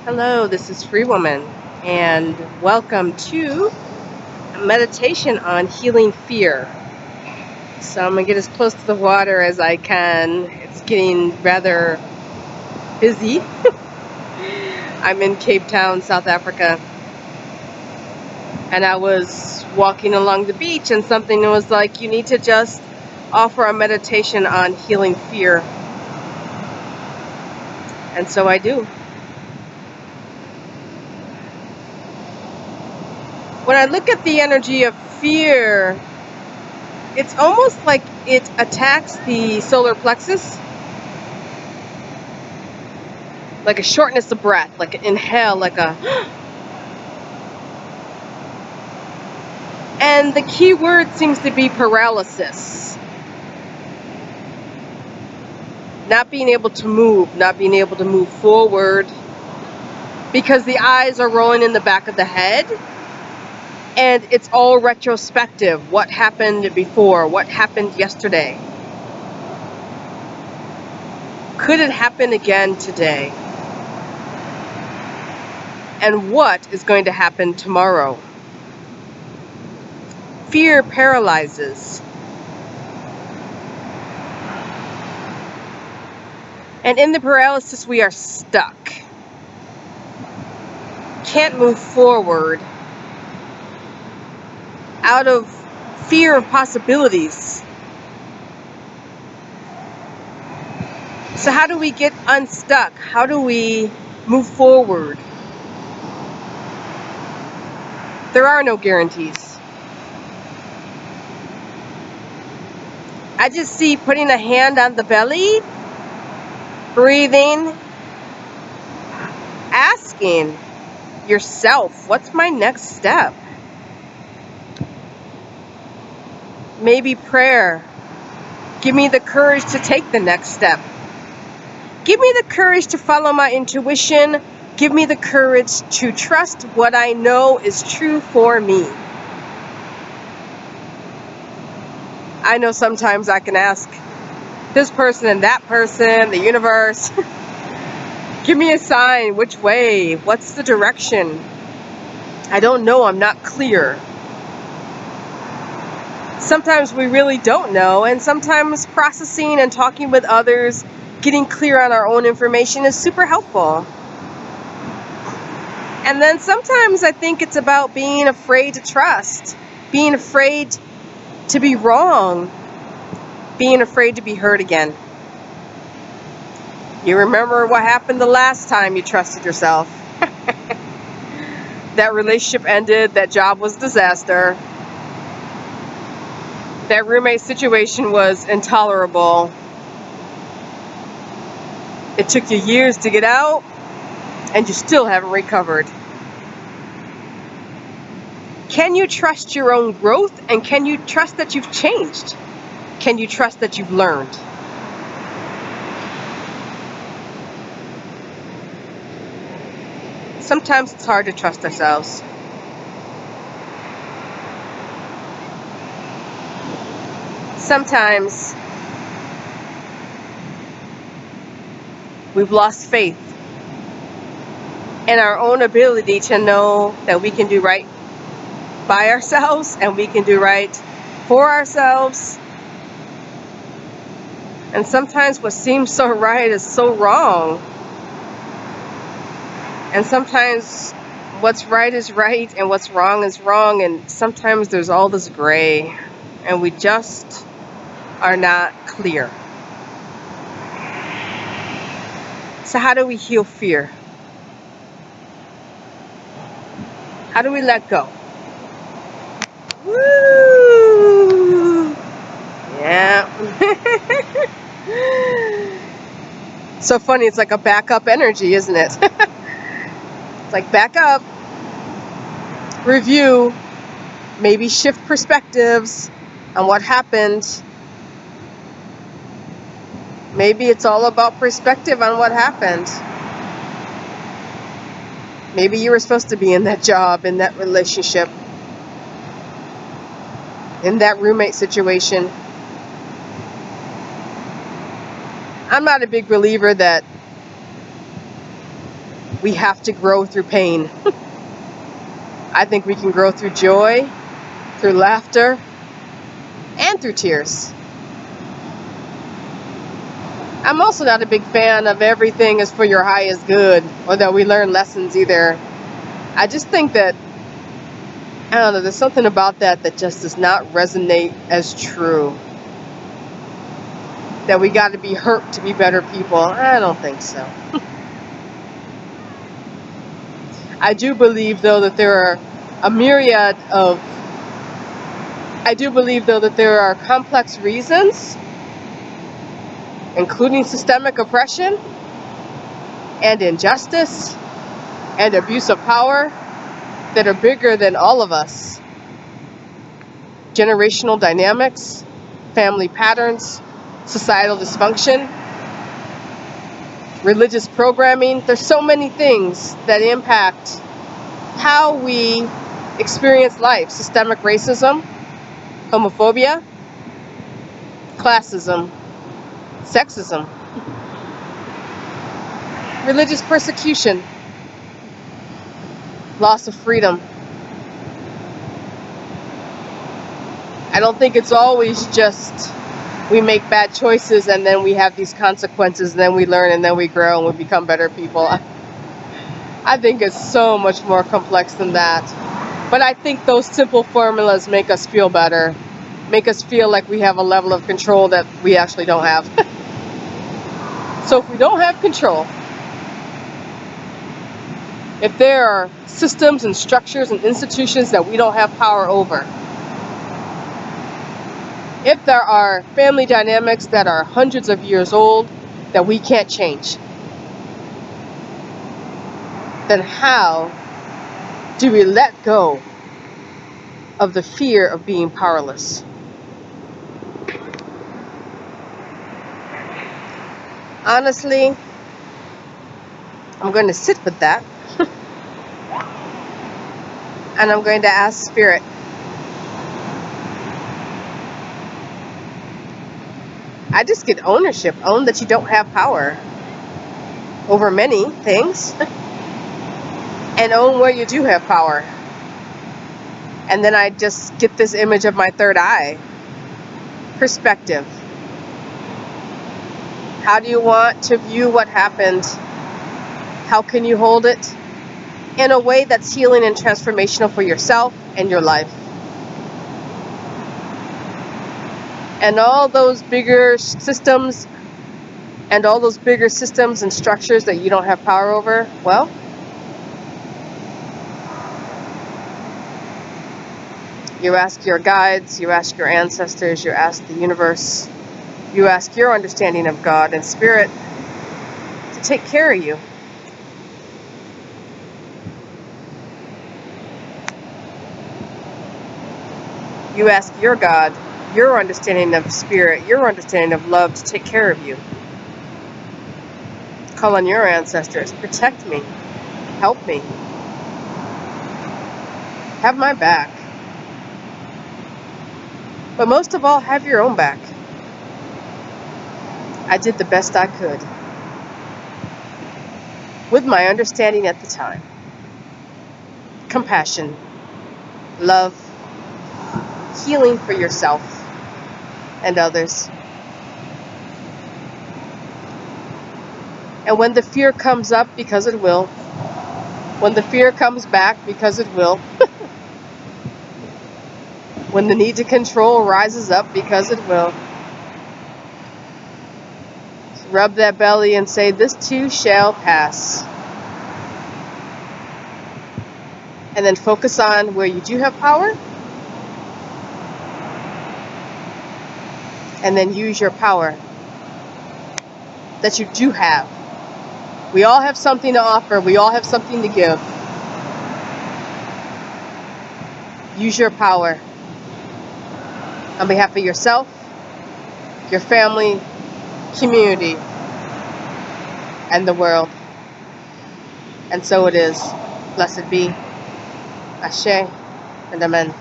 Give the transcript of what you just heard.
Hello, this is Free Woman, and welcome to a meditation on healing fear. So I'm going to get as close to the water as I can. It's getting rather busy. I'm in Capetown, South Africa, and I was walking along the beach, and something was like, you need to just offer a meditation on healing fear. And so I do. When I look at the energy of fear, it's almost like it attacks the solar plexus, like a shortness of breath, like an inhale, like a. And the key word seems to be paralysis. Not being able to move, not being able to move forward, because the eyes are rolling in the back of the head, and it's all retrospective. What happened before? What happened yesterday? Could it happen again today? And what is going to happen tomorrow? Fear paralyzes. And in the paralysis, we are stuck. Can't move forward out of fear of possibilities. So how do we get unstuck? How do we move forward? There are no guarantees. I just see putting a hand on the belly, breathing, asking yourself, what's my next step? Maybe prayer. Give me the courage to take the next step. Give me the courage to follow my intuition. Give me the courage to trust what I know is true for me. I know sometimes I can ask this person and that person, the universe, give me a sign, which way, what's the direction? I don't know, I'm not clear. Sometimes we really don't know, and sometimes processing and talking with others, getting clear on our own information is super helpful. And then sometimes I think it's about being afraid to trust, being afraid to be wrong, being afraid to be hurt again. You remember what happened the last time you trusted yourself. That relationship ended, that job was a disaster, that roommate situation was intolerable. It took you years to get out, and you still haven't recovered. Can you trust your own growth, and can you trust that you've changed? Can you trust that you've learned? Sometimes it's hard to trust ourselves. Sometimes we've lost faith in our own ability to know that we can do right by ourselves and we can do right for ourselves. And sometimes what seems so right is so wrong. And sometimes what's right is right and what's wrong is wrong. And sometimes there's all this gray and we just are not clear. So how do we heal fear? How do we let go? Woo! Yeah. So funny, it's like a backup energy, isn't it? It's like back up, review, maybe shift perspectives on what happened. Maybe it's all about perspective on what happened. Maybe you were supposed to be in that job, in that relationship, in that roommate situation. I'm not a big believer that We have to grow through pain. I think we can grow through joy, through laughter, and through tears. I'm also not a big fan of everything is for your highest good, or that we learn lessons either. I just think that, I don't know, there's something about that that just does not resonate as true. That we got to be hurt to be better people. I don't think so. I do believe, though, that there are a myriad of, I do believe, though, that there are complex reasons, including systemic oppression and injustice and abuse of power, that are bigger than all of us. Generational dynamics, family patterns, societal dysfunction, religious programming. There's so many things that impact how we experience life. Systemic racism, homophobia, classism, sexism, religious persecution, loss of freedom. I don't think it's always just we make bad choices and then we have these consequences and then we learn and then we grow and we become better people. I think it's so much more complex than that. But I think those simple formulas make us feel better, make us feel like we have a level of control that we actually don't have. So if we don't have control, if there are systems and structures and institutions that we don't have power over, if there are family dynamics that are hundreds of years old that we can't change, then how do we let go of the fear of being powerless? Honestly, I'm going to sit with that. And I'm going to ask Spirit, I just get ownership. Own that you don't have power over many things. And own where you do have power. And then I just get this image of my third eye. Perspective. How do you want to view what happened? How can you hold it in a way that's healing and transformational for yourself and your life? And all those bigger systems and structures that you don't have power over, well, you ask your guides, you ask your ancestors, you ask the universe, you ask your understanding of God and Spirit to take care of you. You ask your God, your understanding of Spirit, your understanding of love to take care of you. Call on your ancestors, protect me, help me, have my back. But most of all, have your own back. I did the best I could with my understanding at the time. Compassion, love, healing for yourself and others. And when the fear comes up, because it will, when the fear comes back, because it will, when the need to control rises up, because it will, rub that belly and say, this too shall pass. And then focus on where you do have power. And then use your power that you do have. We all have something to offer. We all have something to give. Use your power on behalf of yourself, your family, community, and the world. And so it is. Blessed be. Ashe and Amen.